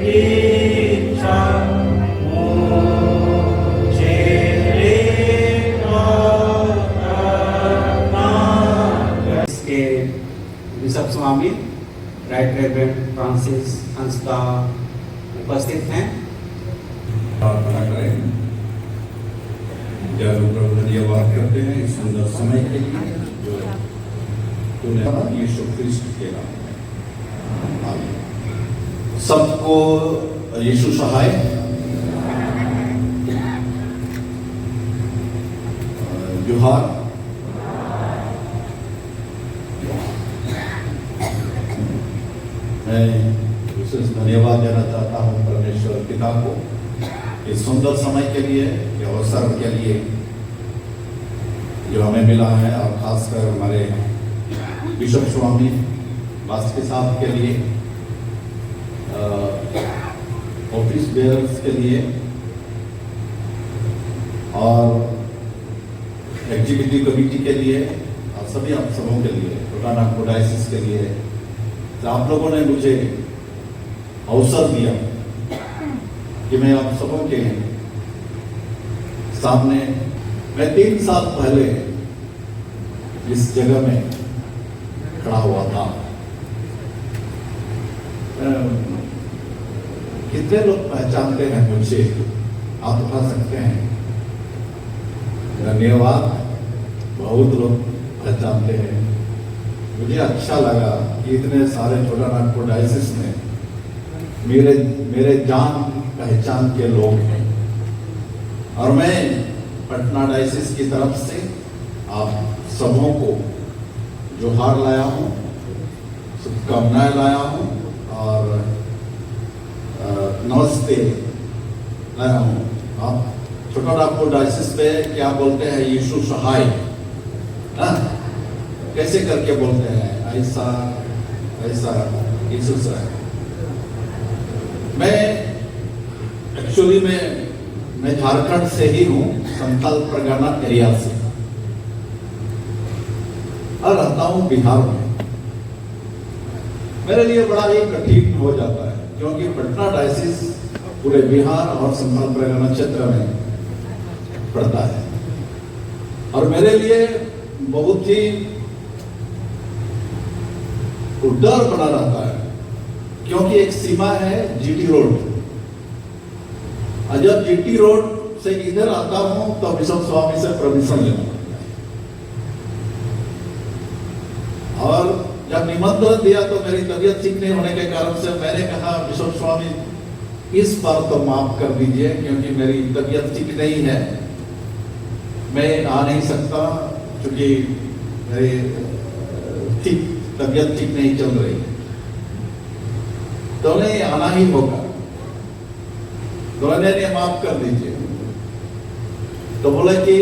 इच्छा मुझे इसके बिशप स्वामी राइट रेवरेंड फ्रांसिस हंसदा उपस्थित हैं। प्रार्थना करें। जब प्रभु धन्यवाद करते हैं इस सुंदर समय के लिए जो तूने यीशु ख्रिस्त के नाम में। आमीन। सबको यीशु सहाय। जोहार। मैं विशेष धन्यवाद देना चाहता हूँ परमेश्वर पिता को इस सुंदर समय के लिए, ये अवसर के लिए जो हमें मिला है, और खासकर हमारे बिशप स्वामी वास्तविक साहब के लिए, ऑफिस बेयर्स के लिए और एग्जीक्यूटिव कमेटी के लिए और सभी आप सबों के लिए, नागपुर डायसिस के लिए, तो आप लोगों ने मुझे अवसर दिया कि मैं आप सबों के सामने, मैं 3 साल पहले इस जगह में खड़ा हुआ था। कितने लोग पहचानते हैं मुझे? आप बता सकते हैं? धन्यवाद। बहुत लोग पहचानते हैं। मुझे अच्छा लगा कि इतने सारे छोटा नागपुर डायसिस में मेरे जान पहचान के लोग हैं, और मैं पटना डायसिस की तरफ से आप सबों को जोहार लाया हूँ, शुभकामनाएं लाया हूँ और नमस्ते लाया हूँ। आप छोटा नागपुर डायसिस पे क्या बोलते हैं? यीशु सहाय, कैसे करके बोलते हैं? ऐसा ऐसा यीशु सहाय। मैं एक्चुअली मैं झारखंड से ही हूँ, संथाल परगना एरिया से, और रहता हूँ बिहार में। मेरे लिए बड़ा ही कठिन हो जाता है क्योंकि पटना डायसिस पूरे बिहार और संथाल परगना क्षेत्र में पड़ता है, और मेरे लिए बहुत ही डर बना रहता है क्योंकि एक सीमा है जीटी रोड, और जब जीटी रोड से इधर आता हूं तो बिशप स्वामी से परमिशन लेना पड़ता है। और जब निमंत्रण दिया तो मेरी तबीयत ठीक नहीं होने के कारण से मैंने कहा बिशप स्वामी इस बार तो माफ कर दीजिए क्योंकि मेरी तबीयत ठीक नहीं है, मैं आ नहीं सकता क्योंकि मेरी तबीयत ठीक नहीं चल रही है, तो उन्हें आना ही होगा, तो उन्हें माफ कर दीजिए। तो बोले कि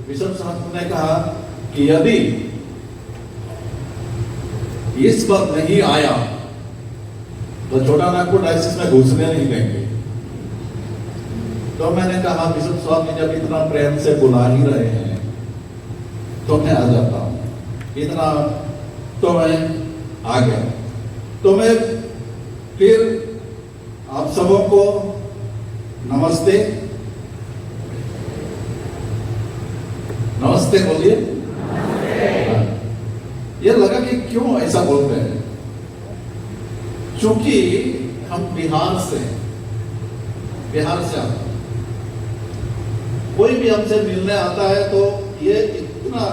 बिशप साहब ने कहा कि यदि इस बार नहीं आया तो छोटा नागपुर डायसिस में घुसने नहीं देंगे। तो मैंने कहा बिशप साहब ने जब इतना प्रेम से बुला ही रहे हैं तो मैं आ जाता हूं, इतना तो मैं आ गया। तो मैं फिर आप सबों को नमस्ते, नमस्ते बोलिए। ये लगा कि क्यों ऐसा बोलते हैं, क्योंकि हम बिहार से आते हैं। कोई भी हमसे मिलने आता है तो ये इतना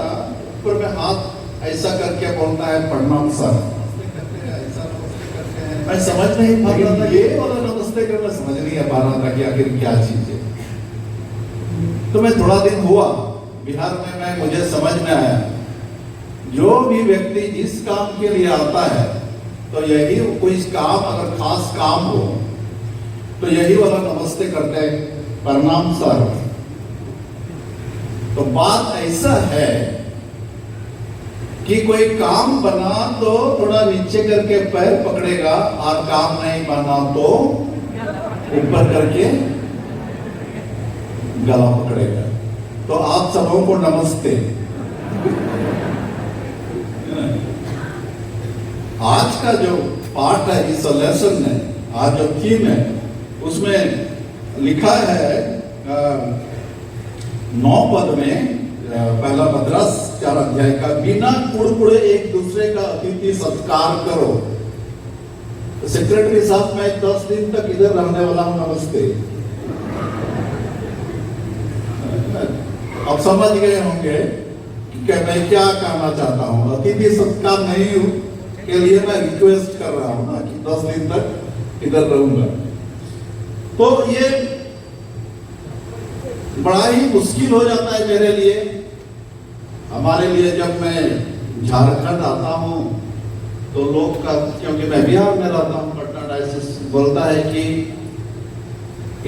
ऊपर में हाथ ऐसा करके बोलता है प्रणाम सर, ऐसा नमस्ते करते हैं। मैं समझ नहीं पा रहा था, ये वाला नमस्ते करना समझ नहीं पा रहा था कि आखिर क्या चीज है। तो मैं थोड़ा दिन हुआ बिहार में, मुझे समझ में आया जो भी व्यक्ति जिस काम के लिए आता है तो यही कोई काम, अगर खास काम हो तो यही वाला नमस्ते करते हैं, प्रणाम सर। तो बात ऐसा है कि कोई काम बना तो थोड़ा नीचे करके पैर पकड़ेगा, और काम नहीं बना तो ऊपर करके गला पकड़ेगा। तो आप सबों को नमस्ते। आज का जो पाठ है इस लेसन में आज जो थीम है उसमें लिखा है 9 पद में पहला मद्रास 4 अध्याय का, बिना कुड़कुड़े एक दूसरे का अतिथि सत्कार करो। सेक्रेटरी साहब, मैं 10 दिन तक इधर रहने वाला हूं, नमस्ते। अब समझ गए होंगे कि मैं क्या कहना चाहता हूं। अतिथि सत्कार नहीं हूं के लिए मैं रिक्वेस्ट कर रहा हूं ना कि 10 दिन तक इधर रहूंगा। तो ये बड़ा ही मुश्किल हो जाता है मेरे लिए, हमारे लिए। जब मैं झारखंड आता हूं तो लोग का, क्योंकि मैं बिहार में रहता हूं, पटना डायसिस बोलता है कि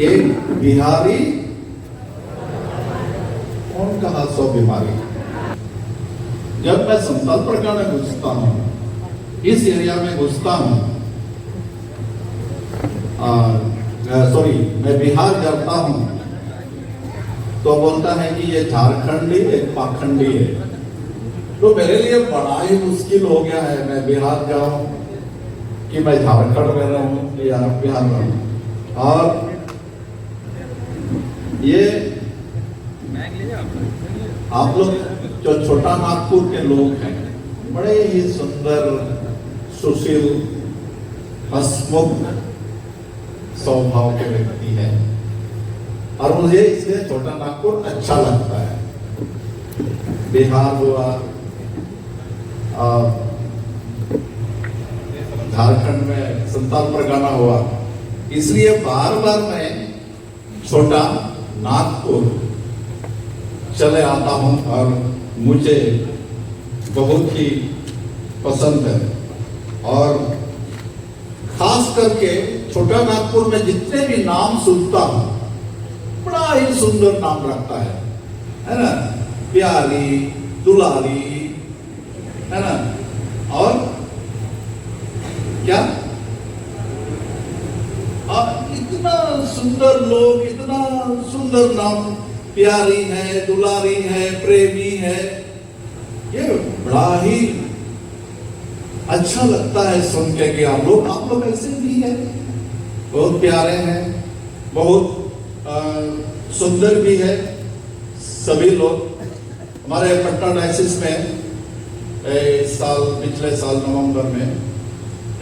एक बिहारी कौन कहा 100 बीमारी। जब मैं संताल प्रकार में घुसता हूं, इस एरिया में घुसता हूं, सॉरी मैं बिहार जाता हूं, तो बोलता है कि ये झारखंडी एक पाखंडी है। तो मेरे लिए बड़ा ही मुश्किल हो गया है, मैं बिहार जाऊं कि मैं झारखंड में रहूं या बिहार में रहूं। और ये आप लोग जो छोटा नागपुर के लोग हैं, बड़े ही सुंदर, सुशील, हंसमुख स्वभाव के व्यक्ति है, और मुझे इसलिए छोटा नागपुर अच्छा लगता है। बिहार हुआ, झारखंड में संताल परगना हुआ, इसलिए बार बार मैं छोटा नागपुर चले आता हूं और मुझे बहुत ही पसंद है। और खास करके छोटा नागपुर में जितने भी नाम सुनता हूं, बड़ा ही सुंदर नाम रखता है ना, प्यारी, दुलारी, है ना, और क्या इतना सुंदर लोग, इतना सुंदर नाम, प्यारी है, दुलारी है, प्रेमी है, ये बड़ा ही अच्छा लगता है सुन के कि आप लोग ऐसे भी है, बहुत प्यारे हैं, बहुत सुंदर भी है सभी लोग। हमारे पटना डायसिस में पिछले साल नवंबर में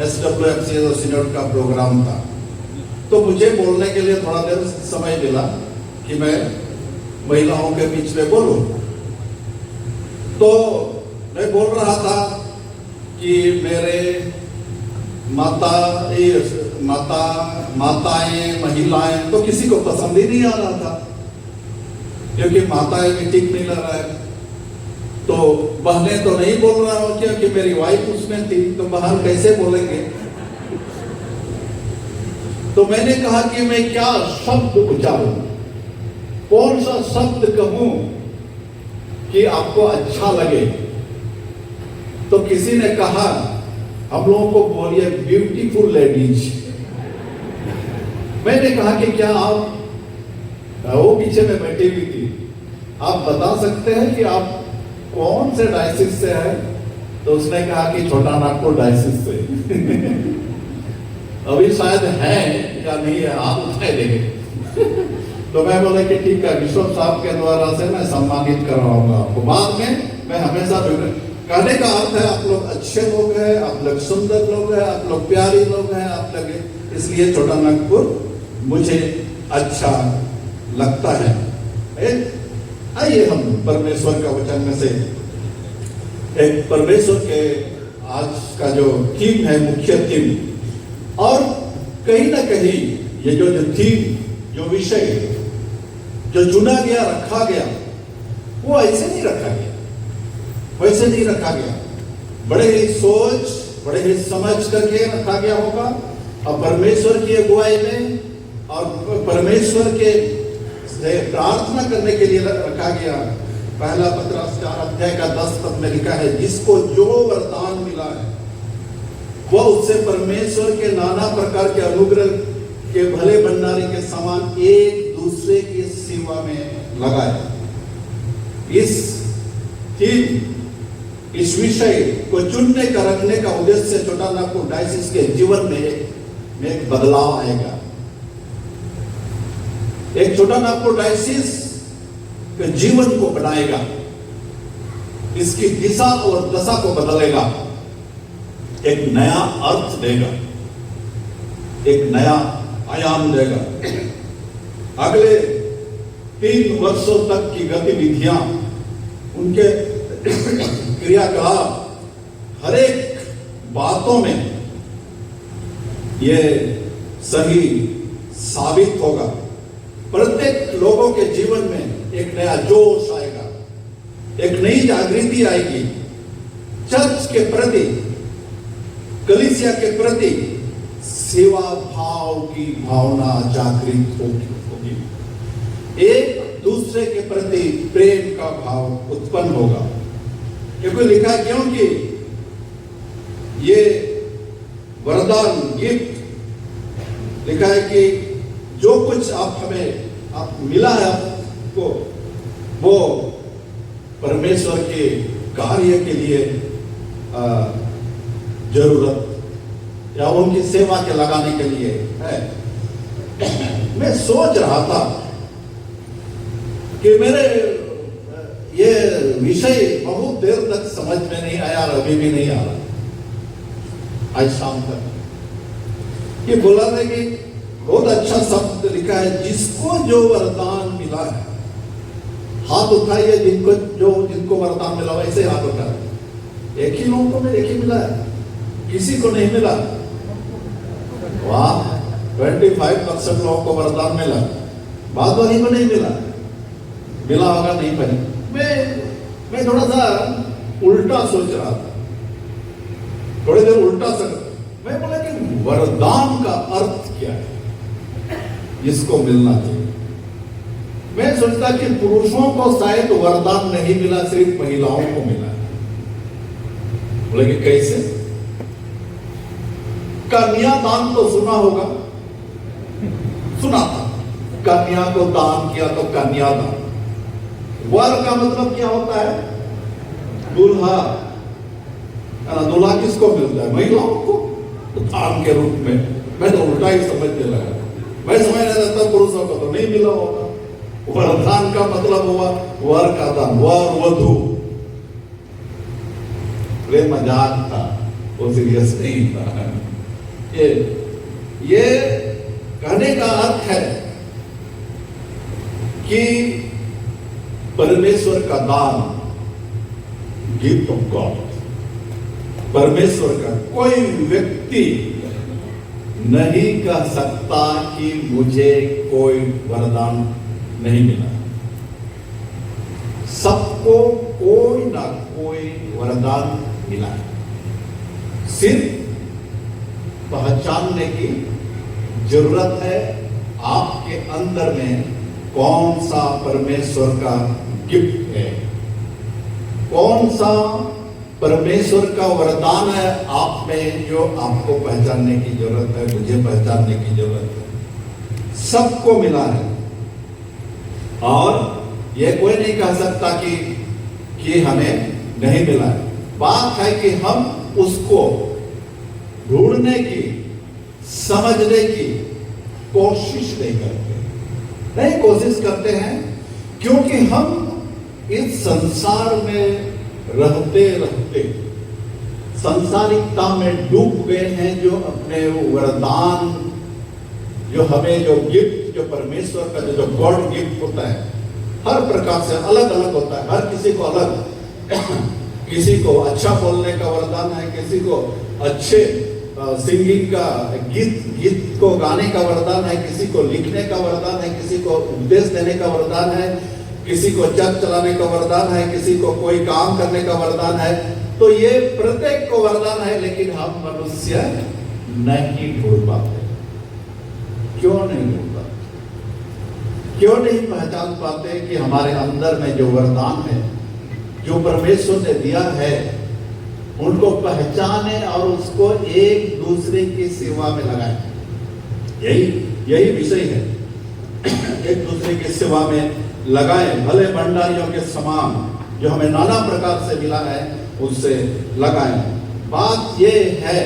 SWFC और सिनोड का प्रोग्राम था, तो मुझे बोलने के लिए थोड़ा देर समय मिला कि मैं महिलाओं के बीच में बोलूं। तो मैं बोल रहा था कि मेरे माताएं, महिलाएं, तो किसी को पसंद ही नहीं आ रहा था, क्योंकि माताएं भी ठीक नहीं लग रहा है। तो बहनें तो नहीं बोल रहा हूं, क्योंकि मेरी वाइफ उसमें थी, तो बहन कैसे बोलेंगे। तो मैंने कहा कि मैं क्या शब्द उच्चारूं, कौन सा शब्द कहूं कि आपको अच्छा लगे। तो किसी ने कहा, हम लोगों को बोलिए ब्यूटीफुल लेडीज। मैंने कहा कि क्या आप, वो पीछे में बैठी हुई थी, आप बता सकते हैं कि आप कौन से डायसिस से है। तो उसने कहा कि छोटा नागपुर डायसिस से। अभी शायद है या नहीं है, आप उठाए देंगे। तो मैं बोला कि ठीक है, विश्व साहब के द्वारा से मैं सम्मानित करवाऊंगा आपको। बाद में मैं हमेशा कहने का अर्थ है, आप लोग अच्छे लोग हैं, आप लोग सुंदर लोग हैं, आप लोग प्यारे लोग हैं, आप लोग, इसलिए छोटा नागपुर मुझे अच्छा लगता है। आइए हम परमेश्वर का वचन में से एक, परमेश्वर के आज का जो थीम है, मुख्य थीम, और कहीं ना कहीं ये जो थीम, जो विषय जो चुना गया, रखा गया, वो ऐसे नहीं रखा गया, वैसे नहीं रखा गया, बड़े ही सोच, बड़े ही समझ करके रखा गया होगा, और परमेश्वर की अगुवाई में और परमेश्वर के प्रार्थना करने के लिए रखा गया। पहला पत्रास 4 अध्याय का 10 पद में लिखा है, जिसको जो वरदान मिला है वह उससे परमेश्वर के नाना प्रकार के अनुग्रह के भले भंडारी के समान एक दूसरे की सेवा में लगाए। इस विषय को चुनने का, रखने का उद्देश्य छोटा नागपुर डायसिस के जीवन में में एक बदलाव आएगा। एक छोटा नार्कोटाइसिस के जीवन को बनाएगा, इसकी दिशा और दशा को बदलेगा, एक नया अर्थ देगा, एक नया आयाम देगा। अगले 3 वर्षों तक की गतिविधियां, उनके क्रियाकलाप, हर एक बातों में ये सही साबित होगा। प्रत्येक लोगों के जीवन में एक नया जोश आएगा, एक नई जागृति आएगी। चर्च के प्रति, कलीसिया के प्रति सेवा भाव की भावना जागृत होगी। एक दूसरे के प्रति प्रेम का भाव उत्पन्न होगा। क्योंकि लिखा है, क्योंकि ये वरदान गिफ्ट लिखा है कि जो कुछ आप मिला है आपको, वो परमेश्वर के कार्य के लिए जरूरत या उनकी सेवा के लगाने के लिए है। मैं सोच रहा था कि मेरे ये विषय बहुत देर तक समझ में नहीं आया और अभी भी नहीं आ रहा। आज शाम तक ये बोला था कि बहुत अच्छा शब्द लिखा है, जिसको जो वरदान मिला है, हाथ उठाइए जिनको वरदान मिला, वैसे हाथ उठाए। एक ही लोगों को एक ही मिला है, किसी को नहीं मिला। वाह, 25% लोगों को वरदान मिला, बात वाली को नहीं मिला। मिला होगा नहीं पहले। मैं थोड़ा सा उल्टा सोच रहा था, थोड़ी देर उल्टा मैं बोला कि वरदान का अर्थ क्या है, जिसको मिलना चाहिए। मैं सोचता कि पुरुषों को शायद वरदान नहीं मिला, सिर्फ महिलाओं को मिला। बोले कि कैसे? कन्यादान तो सुना होगा, सुना था, कन्या को दान किया तो कन्यादान। वर का मतलब क्या होता है? दूल्हा। दूल्हा किसको मिलता है? महिलाओं को, तो दान के रूप में। मैं तो उल्टा ही समझने लगा, मैं समझ रहा था पुरुषों को तो नहीं मिला होगा। वरदान का मतलब हुआ वर का दान, वर वधु। प्रेम मजाक था, वो सीरियस नहीं था। ये कहने का अर्थ है कि परमेश्वर का दान, गिफ्ट ऑफ गॉड, परमेश्वर का कोई व्यक्ति नहीं कह सकता कि मुझे कोई वरदान नहीं मिला। सबको कोई ना कोई वरदान मिला है, सिर्फ पहचानने की जरूरत है आपके अंदर में कौन सा परमेश्वर का गिफ्ट है, कौन सा परमेश्वर का वरदान है आप में, जो आपको पहचानने की जरूरत है, मुझे पहचानने की जरूरत है। सबको मिला है और यह कोई नहीं कह सकता कि हमें नहीं मिला है। बात है कि हम उसको ढूंढने की, समझने की कोशिश नहीं करते। नहीं कोशिश करते हैं क्योंकि हम इस संसार में रहते रहते सांसारिकता में डूब गए हैं। जो अपने वरदान, जो हमें जो गिफ्ट, जो परमेश्वर का जो गॉड गिफ्ट होता है, हर प्रकार से अलग अलग होता है, हर किसी को अलग। किसी को अच्छा बोलने का वरदान है, किसी को अच्छे सिंगिंग का, गीत को गाने का वरदान है, किसी को लिखने का वरदान है, किसी को उपदेश देने का वरदान है, किसी को चर्च चलाने का वरदान है, किसी को कोई काम करने का वरदान है। तो ये प्रत्येक को वरदान है, लेकिन हम मनुष्य नहीं ढूंढ पाते। क्यों नहीं ढूंढ पाते? क्यों नहीं पहचान पाते कि हमारे अंदर में जो वरदान है, जो परमेश्वर ने दिया है, उनको पहचाने और उसको एक दूसरे की सेवा में लगाए। यही विषय है, एक दूसरे की सेवा में लगाए। भले भंडारियों के समान जो हमें नाना प्रकार से मिला है, उससे लगाए। बात ये है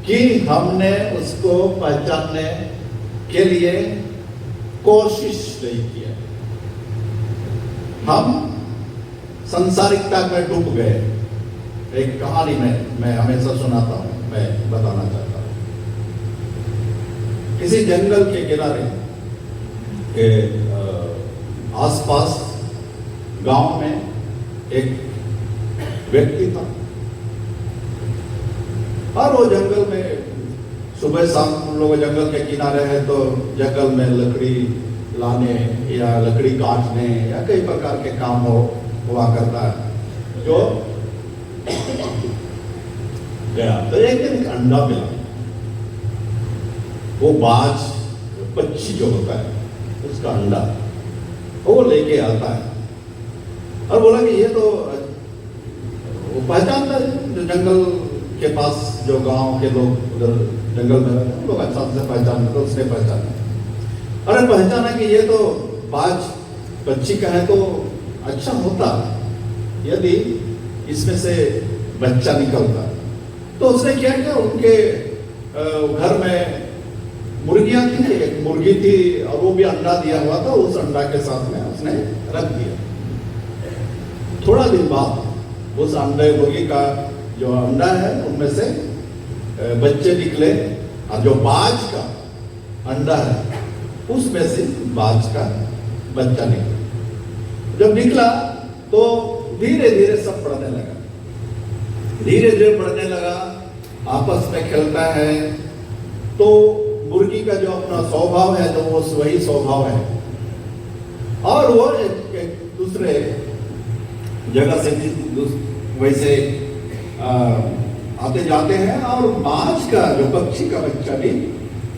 कि हमने उसको पहचानने के लिए कोशिश नहीं किया। हम संसारिकता में डूब गए। एक कहानी में मैं हमेशा सुनाता हूं, मैं बताना चाहता हूं। किसी जंगल के किनारे के आसपास गांव में एक व्यक्ति था और वो जंगल में सुबह शाम हम लोग जंगल के किनारे हैं तो जंगल में लकड़ी लाने या लकड़ी काटने या कई प्रकार के काम हुआ करता है। जो गया तो एक दिन एक अंडा मिला। वो बाज पक्षी जो होता है उसका अंडा वो लेके आता है और बोला कि ये तो वो पहचानता है, जो जंगल के पास जो गांव के लोग उधर जंगल में रहते हैं लोग अच्छा से पहचानते, तो उसने पहचाना। अरे पहचाना कि ये तो बाज पक्षी का है, तो अच्छा होता यदि इसमें से बच्चा निकलता। तो उसने क्या किया, उनके घर में मुर्गियां थी, एक मुर्गी थी और वो भी अंडा दिया हुआ था। उस अंडा के साथ में उसने रख दिया। थोड़ा दिन बाद उस अंडे मुर्गी का जो अंडा है उनमें से बच्चे निकले और जो बाज का अंडा है उसमें से बाज का बच्चा निकला। जब निकला तो धीरे धीरे सब बढ़ने लगा, धीरे धीरे बढ़ने लगा, आपस में खेलता है। तो मुर्गी का जो अपना स्वभाव है तो वो वही स्वभाव है और वो एक दूसरे जगह से वैसे आते जाते हैं और बाज का जो पक्षी का बच्चा भी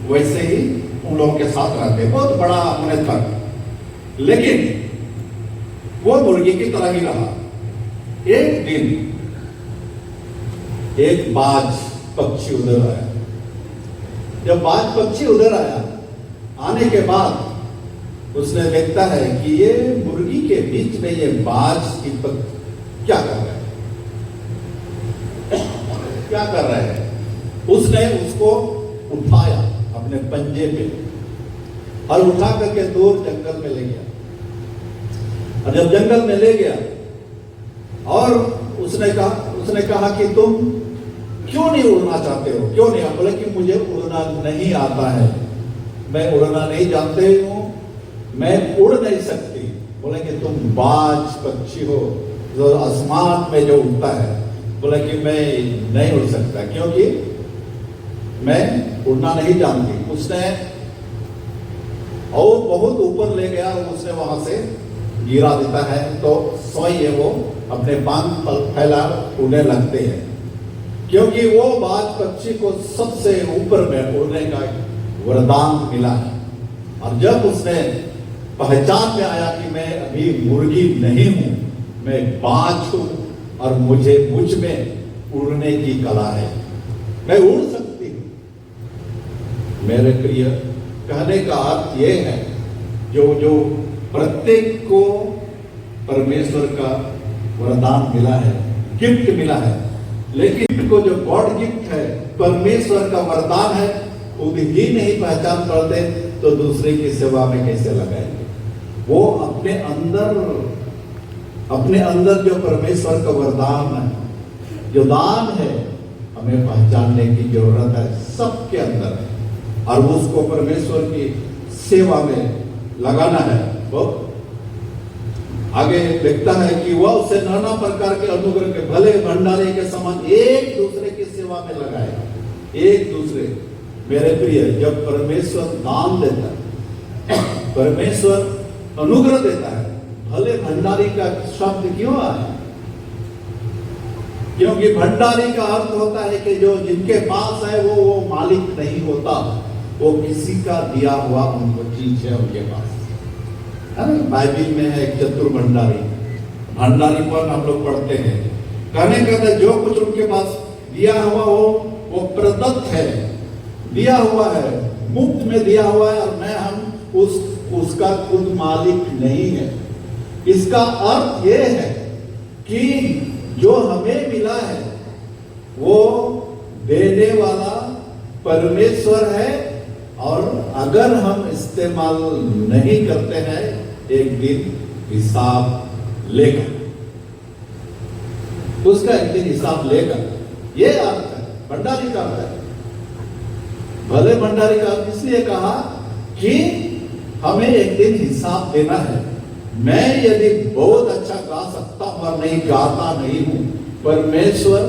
वैसे ही उन लोगों के साथ रहते हैं, बहुत बड़ा होने तक। लेकिन वो मुर्गी की तरह ही रहा। एक दिन एक बाज पक्षी उधर आया। जब बाज पक्षी उधर आया, आने के बाद उसने देखता है कि ये मुर्गी के बीच में ये बाज की क्या कर रहा है, क्या कर रहे हैं। उसने उसको उठाया अपने पंजे पे और उठा करके दूर जंगल में ले गया। और जब जंगल में ले गया और उसने कहा कि तुम क्यों नहीं उड़ना चाहते हो, क्यों नहीं। बोले कि मुझे उड़ना नहीं आता है, मैं उड़ना नहीं जानते हूं, मैं उड़ नहीं सकती। बोले कि तुम बाज पक्षी हो जो आसमान में जो उड़ता है। बोले कि मैं नहीं उड़ सकता क्योंकि मैं उड़ना नहीं जानती। उसने और बहुत ऊपर ले गया, उसने वहां से गिरा देता है तो स्वयं वो अपने पंख फैला उड़ने लगते हैं, क्योंकि वो बाज पक्षी को सबसे ऊपर में उड़ने का वरदान मिला है। और जब उसने पहचान में आया कि मैं अभी मुर्गी नहीं हूं, मैं बाज हूं और मुझ में उड़ने की कला है, मैं उड़ सकती हूं। मेरे प्रिय, कहने का अर्थ यह है जो प्रत्येक को परमेश्वर का वरदान मिला है, गिफ्ट मिला है, लेकिन को जो गॉड गिफ्ट है, परमेश्वर का वरदान है, खुद ही नहीं पहचान पाते तो दूसरे की सेवा में कैसे लगाएंगे। वो अपने अंदर जो परमेश्वर का वरदान है, जो दान है, हमें पहचानने की जरूरत है, सबके अंदर है और उसको परमेश्वर की सेवा में लगाना है। वो आगे देखता है कि वह उसे नाना प्रकार के अनुग्रह के भले भंडारे के समान एक दूसरे की सेवा में लगाएगा, एक दूसरे। मेरे प्रिय, जब परमेश्वर दान देता है, परमेश्वर अनुग्रह देता है, भले भंडारी का शब्द क्यों आया? क्योंकि भंडारी का अर्थ होता है कि जो जिनके पास है वो मालिक नहीं होता, वो किसी का दिया हुआ उनको चीज है उनके पास। है ना, बाइबिल में है एक चतुर भंडारी, भंडारी पर हम लोग पढ़ते हैं। कहने कहते जो कुछ उनके पास दिया हुआ हो वो प्रदत्त है, दिया हुआ है, मुफ्त में दिया हुआ है, और मैं हम उसका खुद मालिक नहीं है। इसका अर्थ यह है कि जो हमें मिला है वो देने वाला परमेश्वर है, और अगर हम इस्तेमाल नहीं करते हैं एक दिन हिसाब लेगा, उसका एक दिन हिसाब लेगा। ये अर्थ है भंडारी का अर्थ है। भले भंडारी का अर्थ इसलिए कहा कि हमें एक दिन हिसाब देना है। मैं यदि बहुत अच्छा गा सकता हूं और नहीं गाता नहीं हूं, परमेश्वर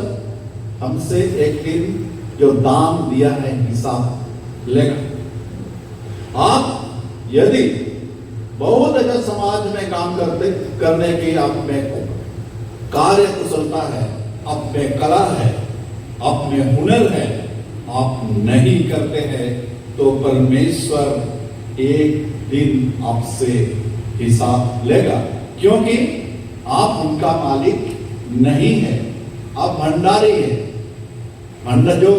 हमसे एक दिन जो दान दिया है हिसाब लेगा। आप यदि बहुत अच्छा समाज में काम करने की आप में कार्य कुशलता है, आप में कला है, आप में हुनर है, आप नहीं करते हैं, तो परमेश्वर एक दिन आपसे हिसाब लेगा, क्योंकि आप उनका मालिक नहीं है, आप भंडारी है। भंडार जो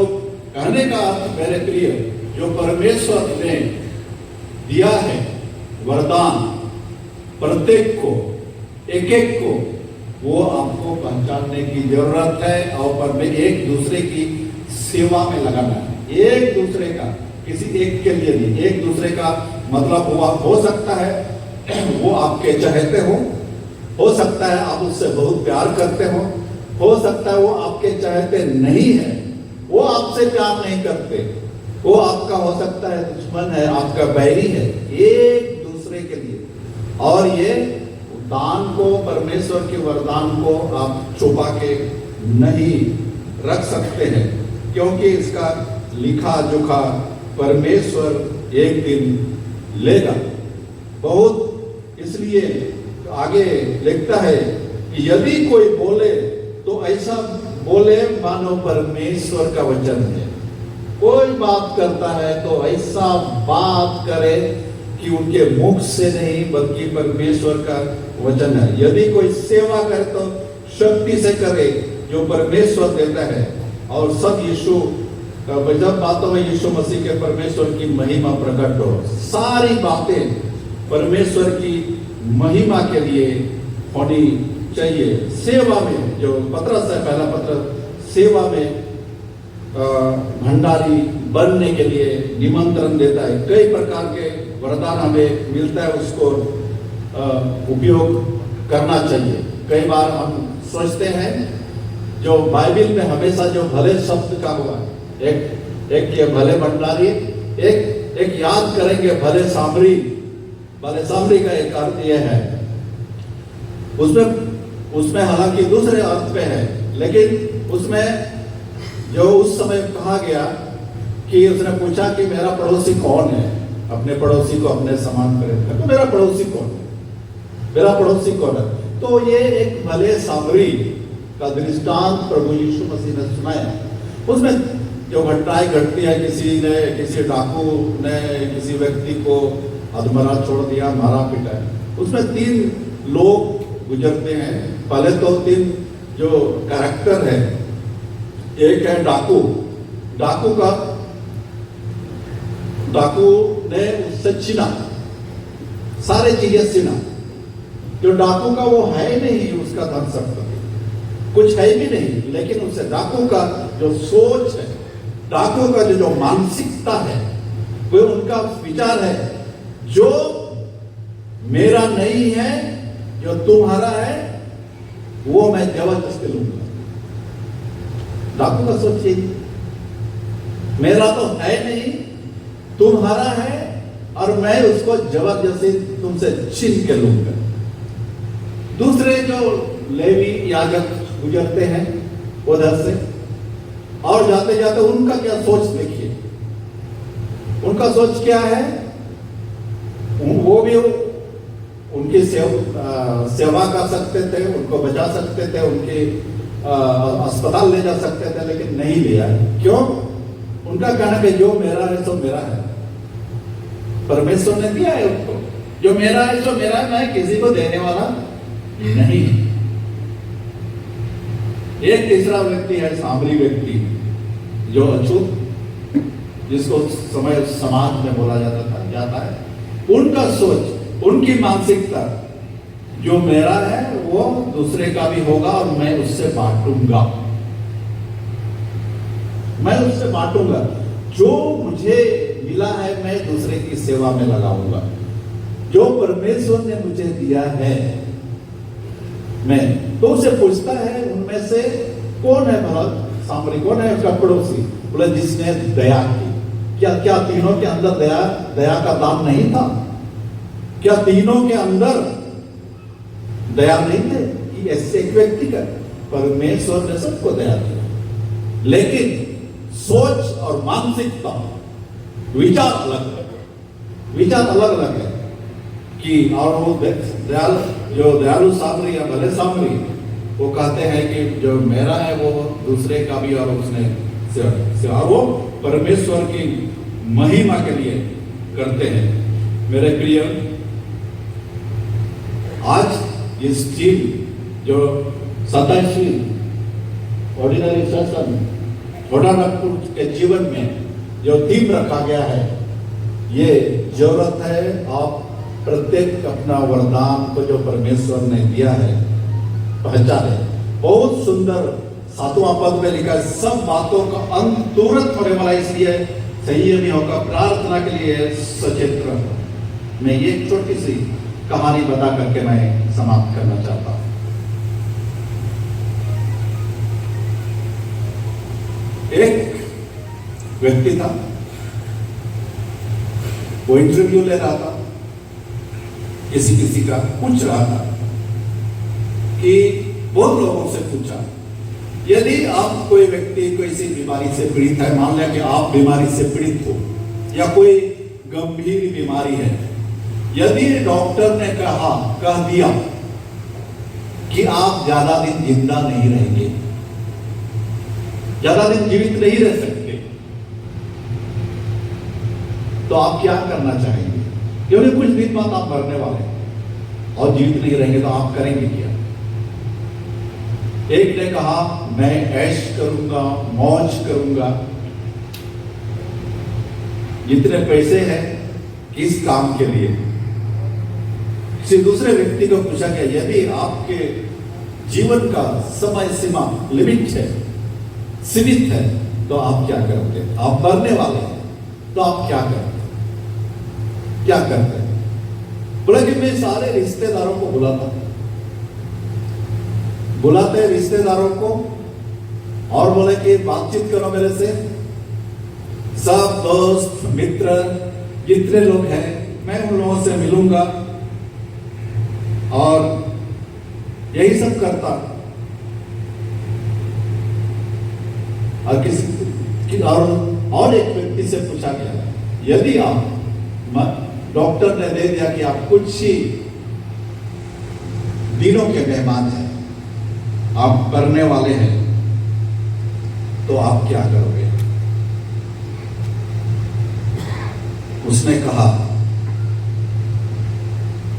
कहने का अर्थ मेरे प्रिय, जो परमेश्वर ने दिया है वरदान प्रत्येक को, एक एक को, वो आपको पहचानने की जरूरत है और पर एक दूसरे की सेवा में लगाना है। एक दूसरे का, किसी एक के लिए नहीं, एक दूसरे का मतलब हुआ हो सकता है वो आपके चाहते हो सकता है आप उससे बहुत प्यार करते हो सकता है वो आपके चाहते नहीं है, वो आपसे प्यार नहीं करते, वो आपका हो सकता है दुश्मन है, आपका बैरी है, एक दूसरे के लिए। और ये दान को, परमेश्वर के वरदान को आप छुपा के नहीं रख सकते हैं, क्योंकि इसका लिखा जोखा परमेश्वर एक दिन लेगा। बहुत इसलिए आगे लिखता है कि यदि कोई बोले तो ऐसा बोले मानो परमेश्वर का वचन है। कोई बात करता है तो ऐसा बात करे कि उनके मुख से नहीं बल्कि परमेश्वर का वचन है। यदि कोई सेवा करे तो शक्ति से करे जो परमेश्वर देता है, और सब यीशु जब बातों में यीशु मसीह के परमेश्वर की महिमा प्रकट हो। सारी बातें परमेश्वर की महिमा के लिए होनी चाहिए। सेवा में जो पत्रस है, पहला पत्र सेवा में भंडारी बनने के लिए निमंत्रण देता है। कई प्रकार के वरदान हमें मिलता है, उसको उपयोग करना चाहिए। कई बार हम सोचते हैं जो बाइबल में हमेशा जो भले शब्द का हुआ, एक ये भले भंडारी, एक याद करेंगे भले सामरी। भले सामरी का एक अर्थ यह है, उसमें हालांकि दूसरे अर्थ पे है, लेकिन उसमें जो उस समय कहा गया कि उसने पूछा कि मेरा पड़ोसी कौन है, अपने पड़ोसी को अपने समान करे, तो मेरा पड़ोसी कौन है, मेरा पड़ोसी कौन है। तो ये एक भले सामरी का दृष्टांत प्रभु यीशु मसीह ने सुनाया। उसमें जो घटनाएं घटती है, किसी डाकू ने किसी व्यक्ति को अधमरा छोड़ दिया, मारा पीटा है, उसमें 3 लोग गुजरते हैं। पहले तो 3 जो कैरेक्टर है, एक है डाकू। डाकू ने उससे छीना, सारे चीजें छीना। जो डाकू का वो है नहीं, उसका धन संपत्ति कुछ है भी नहीं, लेकिन उससे डाकू का जो सोच है, डाकू का जो मानसिकता है, वो उनका विचार है, जो मेरा नहीं है, जो तुम्हारा है, वो मैं जबरदस्ती लूंगा। डाकू का सोचिए, मेरा तो है नहीं, तुम्हारा है, और मैं उसको जबरदस्ती तुमसे छीन के लूंगा। दूसरे जो लेवी याजक गुजरते हैं उधर से, और जाते जाते उनका क्या सोच देखिए। उनका सोच क्या है, वो भी उनकी सेवा कर सकते थे, उनको बचा सकते थे, उनके अस्पताल ले जा सकते थे, लेकिन नहीं लिया। क्यों? उनका कहना कि जो मेरा है सो मेरा है, परमेश्वर ने दिया है उनको, जो मेरा है सो मेरा है, मैं किसी को देने वाला नहीं। एक तीसरा व्यक्ति है सामरी व्यक्ति, जो अछूत, जिसको समय समाज में बोला जाता है। उनका सोच, उनकी मानसिकता, जो मेरा है वो दूसरे का भी होगा और मैं उससे बांटूंगा, मैं उससे बांटूंगा। जो मुझे मिला है मैं दूसरे की सेवा में लगाऊंगा। जो परमेश्वर ने मुझे दिया है मैं तो उसे पूछता है उनमें से कौन है भला सामरी, कौन है उसका पड़ोसी? बोले जिसने दया की। क्या तीनों के अंदर दया का दान नहीं था? क्या तीनों के अंदर दया नहीं थे? कि ऐसे एक व्यक्ति का परमेश्वर ने सबको दया दिया, लेकिन सोच और मानसिकता विचार अलग है कि और वो दयालु सामरी या भले सामरी वो कहते हैं कि जो मेरा है वो दूसरे का भी और उसने सेवा वो परमेश्वर की महिमा के लिए करते हैं। मेरे प्रिय, आज इस टीम जो 27 ऑर्डिनरी सेशन छोटा नागपुर के जीवन में जो थीम रखा गया है, ये जरूरत है आप प्रत्येक अपना वरदान को जो परमेश्वर ने दिया है पहचाने। बहुत सुंदर 7वां पद में लिखा है, सब बातों का अंत तुरंत होने वाला, इसलिए संयमी होकर प्रार्थना के लिए सचेत रहो। मैं ये छोटी सी कहानी बता करके मैं समाप्त करना चाहता हूं। एक व्यक्ति था, वो इंटरव्यू ले रहा था, किसी का पूछ रहा था कि बहुत लोगों से पूछा, यदि आप कोई व्यक्ति किसी बीमारी से पीड़ित है, मान लिया कि आप बीमारी से पीड़ित हो या कोई गंभीर बीमारी है, यदि डॉक्टर ने कह दिया कि आप ज्यादा दिन जिंदा नहीं रहेंगे, ज्यादा दिन जीवित नहीं रह सकते, तो आप क्या करना चाहेंगे? क्योंकि कुछ दिन बाद आप मरने वाले और जीवित नहीं रहेंगे, तो आप करेंगे क्या? एक ने कहा मैं ऐश करूंगा, मौज करूंगा, जितने पैसे हैं किस काम के लिए? किसी दूसरे व्यक्ति को पूछा गया, यदि आपके जीवन का समय सीमा लिमिट है, सीमित है, तो आप क्या करते? आप मरने वाले हैं, तो आप क्या करते? क्या करते? बोला कि मैं सारे रिश्तेदारों को बुलाते रिश्तेदारों को और बोले कि बातचीत करो मेरे से, सब दोस्त मित्र जितने लोग हैं मैं उन लोगों से मिलूंगा और यही सब करता। और एक व्यक्ति से पूछा गया, यदि आप डॉक्टर ने दे दिया कि आप कुछ ही दिनों के मेहमान हैं, आप करने वाले हैं, तो आप क्या करोगे?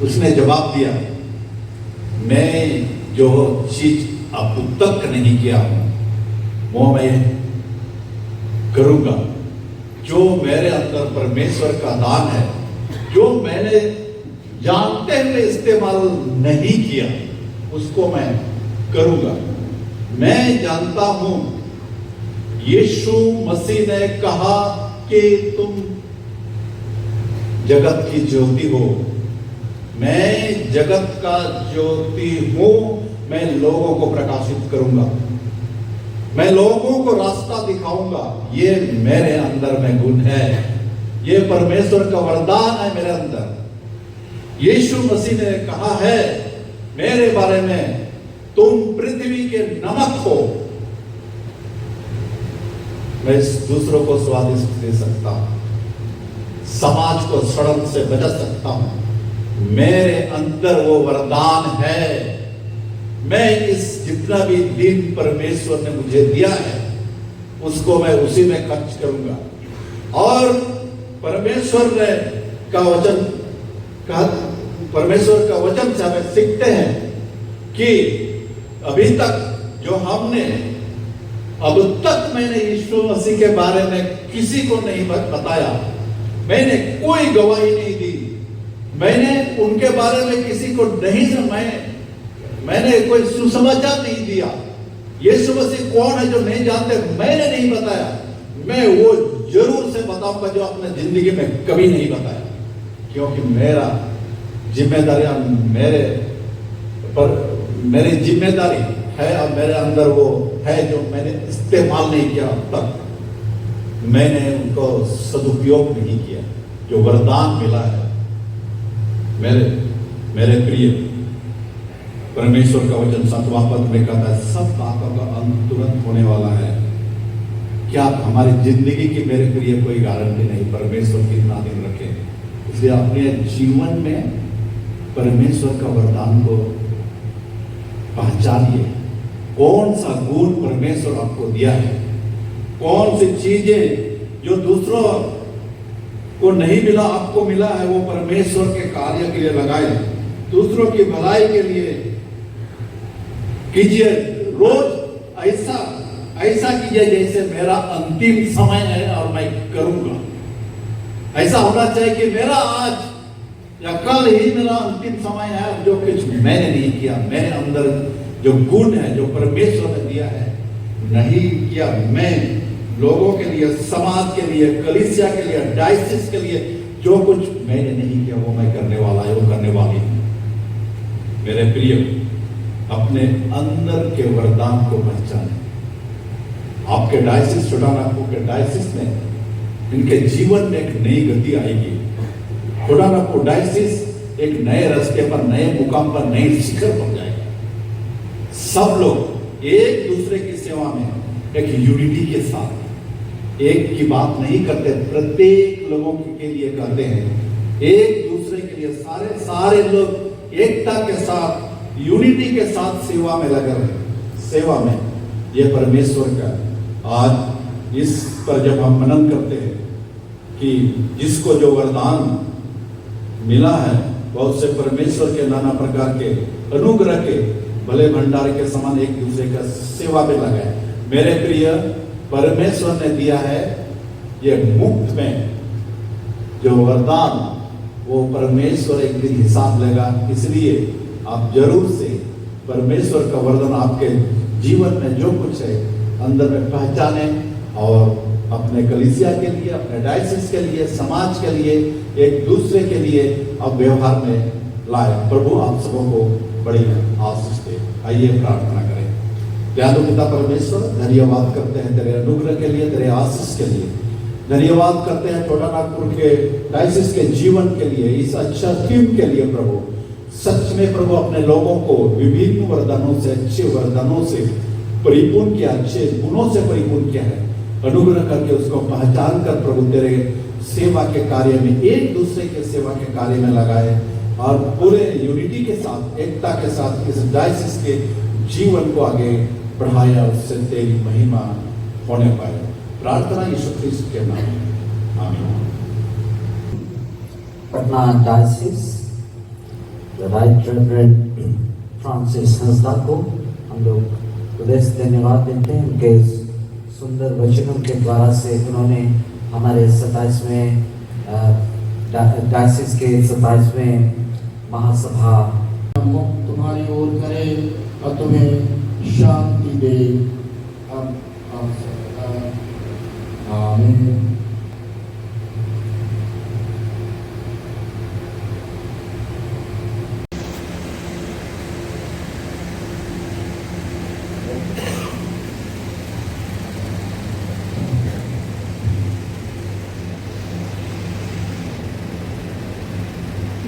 उसने जवाब दिया, मैं जो चीज अब तक नहीं किया हूं वो मैं करूंगा। जो मेरे अंदर परमेश्वर का दान है, जो मैंने जानते हुए इस्तेमाल नहीं किया, उसको मैं करूंगा। मैं जानता हूं यीशु मसीह ने कहा कि तुम जगत की ज्योति हो। मैं जगत का ज्योति हूं, मैं लोगों को प्रकाशित करूंगा, मैं लोगों को रास्ता दिखाऊंगा। ये मेरे अंदर में गुण है, ये परमेश्वर का वरदान है मेरे अंदर। यीशु मसीह ने कहा है मेरे बारे में, तुम पृथ्वी के नमक हो। मैं दूसरों को स्वादिष्ट दे सकता हूं, समाज को सड़न से बचा सकता हूं। मेरे अंदर वो वरदान है। मैं इस जितना भी दिन परमेश्वर ने मुझे दिया है उसको मैं उसी में खर्च करूंगा। और परमेश्वर का वचन से हमें सीखते हैं कि अभी तक जो हमने अब तक मैंने यीशु मसीह के बारे में किसी को नहीं बताया, मैंने कोई गवाही नहीं दी, मैंने उनके बारे में किसी को नहीं मैंने कोई सुसमाचार नहीं दिया। यीशु मसीह कौन है जो नहीं जानते, मैंने नहीं बताया। मैं वो जरूर से बताऊंगा जो अपने जिंदगी में कभी नहीं बताया, क्योंकि मेरा जिम्मेदारियां मेरी जिम्मेदारी है और मेरे अंदर वो है जो मैंने इस्तेमाल नहीं किया अब तक। मैंने उनको सदुपयोग नहीं किया जो वरदान मिला है। मेरे प्रिय, परमेश्वर का वचन 7वां पद में कहता है सब बातों का अंत तुरंत होने वाला है। क्या हमारी जिंदगी की, मेरे प्रिय, कोई गारंटी नहीं परमेश्वर कितना दिन रखे। इसलिए अपने जीवन में परमेश्वर का वरदान को पहचानिए। कौन सा गुण परमेश्वर आपको दिया है, कौन सी चीजें जो दूसरों को नहीं मिला आपको मिला है, वो परमेश्वर के कार्य के लिए लगाए, दूसरों की भलाई के लिए कीजिए। रोज ऐसा कीजिए जैसे मेरा अंतिम समय है और मैं करूंगा। ऐसा होना चाहिए कि मेरा आज या कल ही मेरा अंतिम समय है, जो कुछ मैंने नहीं किया, मेरे अंदर जो गुण है जो परमेश्वर ने दिया है नहीं किया, मैं लोगों के लिए, समाज के लिए, कलीसिया के लिए, डायसिस के लिए जो कुछ मैंने नहीं किया वो मैं करने वाला है, वो करने वाली हूं। मेरे प्रिय, अपने अंदर के वरदान को पहचाने। आपके डायसिस, छोटा नागपुर के डायसिस में इनके जीवन में एक नई गति आएगी। छोटा नागपुर डायसिस एक नए रास्ते पर, नए मुकाम पर, नई शिखर पर जाएगा। सब लोग एक दूसरे की सेवा में एक यूनिटी के साथ, एक की बात नहीं करते, प्रत्येक लोगों के लिए करते हैं। एक दूसरे के लिए सारे लोग एकता के साथ, यूनिटी के साथ सेवा में लगे रहे। सेवा में ये परमेश्वर का, आज इस पर जब हम मनन करते हैं कि जिसको जो वरदान मिला है, बहुत से परमेश्वर के नाना प्रकार के अनुग्रह के भले भंडार के समान एक दूसरे का सेवा में लगाए। मेरे प्रिय, परमेश्वर ने दिया है ये मुफ्त में जो वरदान, वो परमेश्वर एक दिन हिसाब लेगा। इसलिए आप जरूर से परमेश्वर का वरदान आपके जीवन में जो कुछ है अंदर में पहचाने और अपने कलीसिया के लिए, अपने डायसिस के लिए, समाज के लिए, एक दूसरे के लिए अब व्यवहार में लाए। प्रभु आप सबों को बड़ी आशीष दे। आइए प्रार्थना करें। दयालु पिता परमेश्वर, धन्यवाद करते हैं तेरे अनुग्रह के लिए, तेरे आशीष के लिए। धन्यवाद करते हैं छोटा नागपुर के डायसिस के जीवन के लिए, इस अच्छा टीम के लिए। प्रभु सच में प्रभु अपने लोगों को विभिन्न वरदानों से, अच्छे वरदानों से परिपूर्ण किया, अच्छे गुणों से परिपूर्ण किया है। अनुग्रह करके उसको पहचान कर प्रभु तेरे सेवा के कार्य में, एक दूसरे के सेवा के कार्य में लगाए और पूरे यूनिटी के साथ, एकता के साथ इस डायसिस के जीवन को आगे बढ़ाया, उससे तेरी महिमा होने पाए। प्रार्थना यीशु ख्रीस्त के नाम में, आमीन। Patna diocese right reverend Francis Hansda को हम लोग हृदय से धन्यवाद देते हैं। उनके सुंदर वचनों के द्वारा से उन्होंने हमारे 27वें डायसिस के 27वें महासभा मुख तुम्हारी ओर करे और तुम्हें शांति दे। आमीन।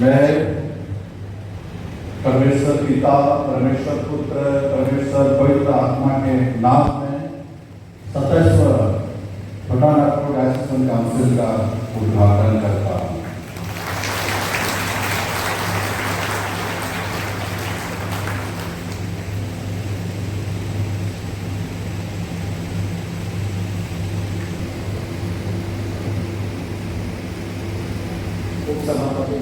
मैं परमेश्वर पिता, परमेश्वर पुत्र, परमेश्वर पवित्र आत्मा के नाम में 27वां छोटा नागपुर डायसिस काउंसिल का उद्घाटन करता हूँ। उपसभापति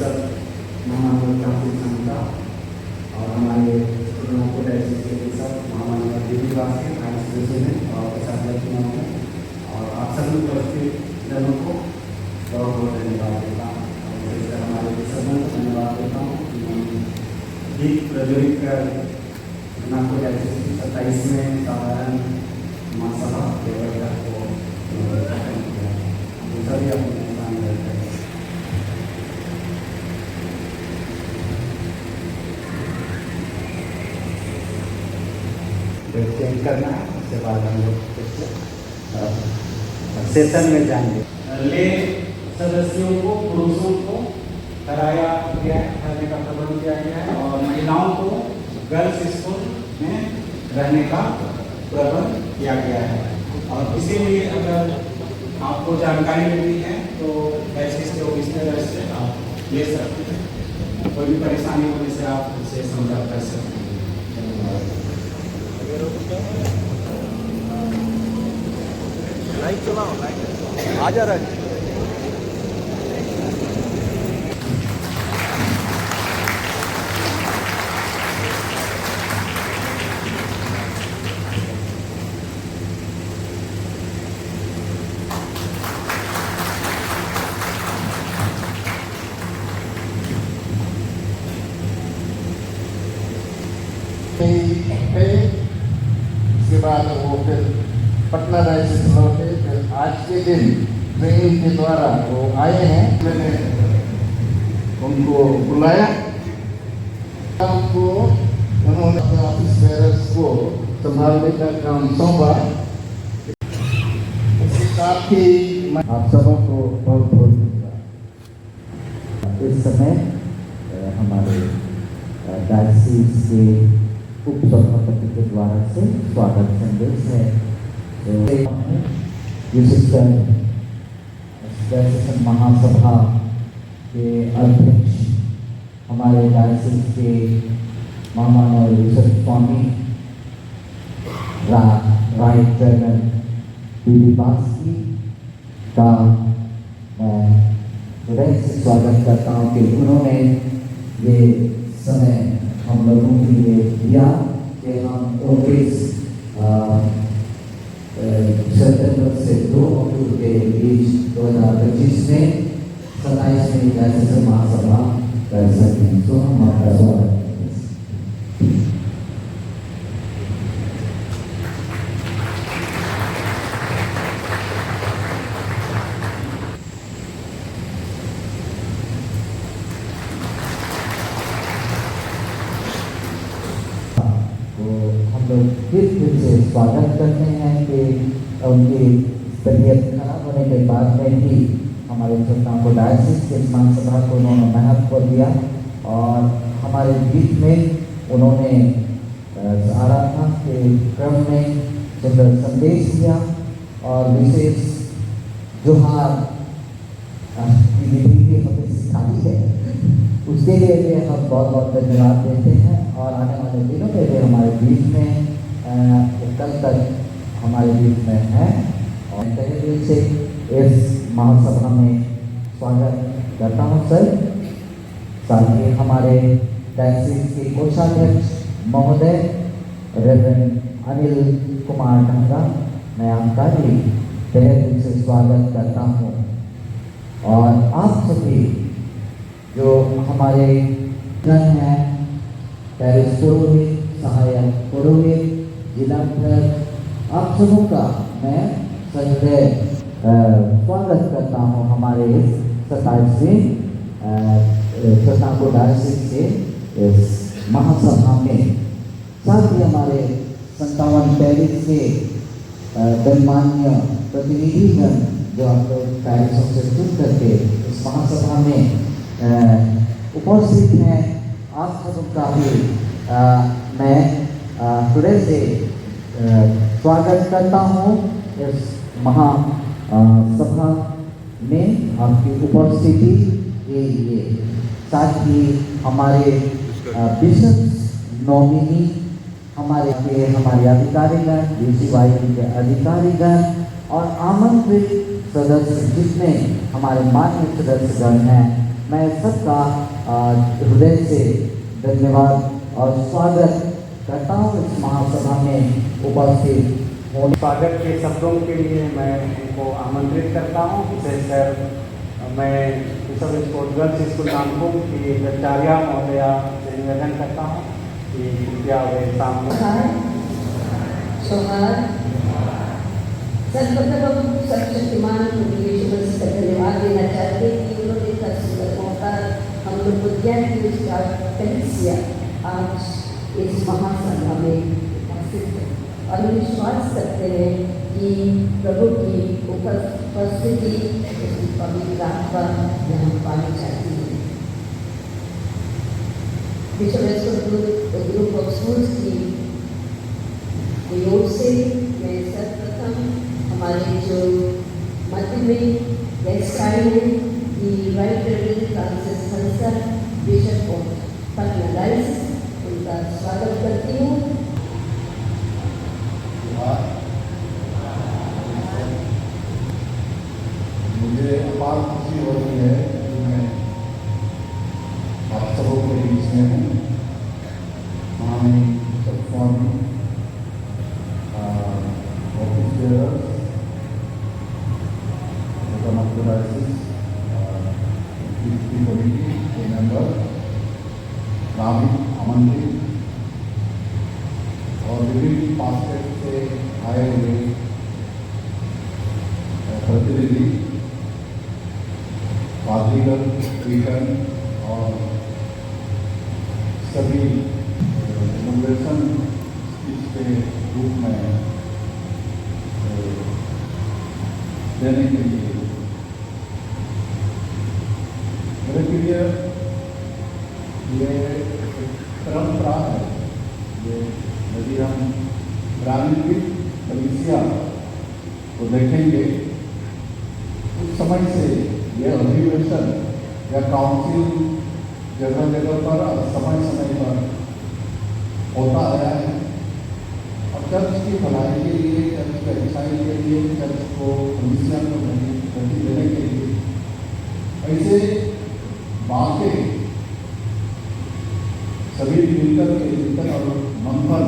सब महामानव क्रांति संस्था और हमारे को के सब महामानव दिव्यवास के आज सदस्य हैं और प्रशासक चुनाव में और आप सभी उपस्थित जनों को बहुत बहुत धन्यवाद देता हूँ। और हमारे सदन को धन्यवाद देता हूँ। दीप प्रज्वलित कर नागपुर ऐसे 27वें साधारण महासभा देवरिया को गठन किया। हम सभी अपने स्थान करते हैं। चेंज करना है, उसके बाद हम लोग सेशन में जाएंगे। ले सदस्यों को, पुरुषों को कराया गया है, रहने का प्रबंध किया गया है और महिलाओं को गर्ल्स स्कूल में रहने का प्रबंध किया गया है। और इसीलिए अगर आपको जानकारी लेनी है तो बैचिस के ऑफिस में रह से आप ले सकते हैं। कोई भी परेशानी होने से आप उससे संपर्क कर सकते हैं। लाइट चलाओ, लाइट आ जा रहा है। इसके बाद वो फिर पटना राइस लौटे। फिर आज के दिन ट्रेन के द्वारा वो आए हैं। मैंने उनको बुलाया, उनको उन्होंने अपने ऑफिस बेयरर्स को संभालने का काम सौंपा। इसके साथ ही आप सबों को बहुत बहुत धन्यवाद। इस समय हमारे डायसिस के उप सभापति के द्वारा से स्वागत संदेश है। विशिष्ट महासभा के अध्यक्ष हमारे डायसिस के महामानव ऋषभ स्वामी राइट रेवरेंड दिव्यवास का मैं हृदय से स्वागत करता हूँ कि उन्होंने ये समय हम लोगों के लिए दिया कि हम 29 सितंबर से 2 अक्टूबर के बीच 2025 में 27वें डायसिस महासभा कर सकें। तो हम आपका स्वागत करते हैं। फिर से स्वागत करते हैं कि उनकी तबीयत खराब होने के बाद में भी हमारे छोटा को डायसिस के महासभा को उन्होंने महत्व दिया और हमारे बीच में उन्होंने आराधना के क्रम में सुंदर संदेश दिया और विशेष जोहार की विधि भी हमें सिखाई है। उसके लिए हम बहुत बहुत धन्यवाद देते हैं और आने वाले दिनों में भी हमारे बीच में कल तक हमारे बीच में है और तहे दिल से इस महासभा में स्वागत करता हूँ सर। साथ ही हमारे डायसिस के कोषाध्यक्ष महोदय रेवरेंड अनिल कुमार ढंगा, मैं आपका भी तहे दिल से स्वागत करता हूँ। और आप सभी जो हमारे जन हैं, पैरिस पुरोहित, सहायक पुरोहित, जिला प्रमुख, आप सबों का मैं सदैव स्वागत करता हूँ हमारे 27वें छोटाको डायसिस के इस महासभा में। साथ ही हमारे 57 पैरिस के गणमान्य प्रतिनिधिगण जो आप लोग पैरिसों से जुड़ करके इस महासभा में उपस्थित हैं, आप सबका भी मैं हृदय से स्वागत करता हूँ इस महासभा में आपकी उपस्थिति के लिए। साथ ही हमारे बिशप नॉमिनी हमारे अधिकारीगण, DCY के अधिकारीगण और आमंत्रित सदस्य जितने हमारे मान्य सदस्यगण हैं, मैं सबका हृदय से धन्यवाद और स्वागत करता हूँ इस महासभा में उपस्थित होने। स्वागत के शब्दों के लिए मैं उनको आमंत्रित करता हूँ। विशेषकर मैं सब स्पोर्ट गर्ल्स स्कूल नामकुम की प्राचार्या महोदया से निवेदन करता हूँ कि कृपया वे सामने। सर्वप्रथम सर्वशक्तिमान ईश्वर से धन्यवाद देना चाहते हैं कि उन्होंने इतना सुंदर मौका हम लोग विज्ञान की उसका कलिसिया आज इस महासभा में उपस्थित है और हम विश्वास करते हैं कि प्रभु की उपस्थिति उसकी पवित्र आत्मा यहाँ पानी जाती है। विश्व ग्रुप ऑफ स्कूल्स की ओर से मैं सर्वप्रथम हमारे जो मध्य में गेस्ट आए हैं the right reverend Francis Hansar bishop of Patna diocese, उनका स्वागत करती हूँ। मुझे अपार खुशी हो रही है कि मैं आप सबों के बीच में हूँ। हमारे सब आमंत्रित और विभिन्न पास्टेट से आए हुए प्रतिनिधि, पादरीगण, स्पीकर और सभी इनोवेशन स्पीच के रूप में देने के लिए मेरे प्रिय ये परंपरा है। ये यदि हम ग्रामीण कलिसिया को देखेंगे उस समय से यह अधिवेशन या काउंसिल जगह जगह पर समय समय पर होता आया है और चर्च की भलाई के लिए, चर्च की अच्छाई के लिए, चर्च को कलिसिया को गति देने के लिए ऐसे बातें सभी मिलकर के चिंतन और मंथन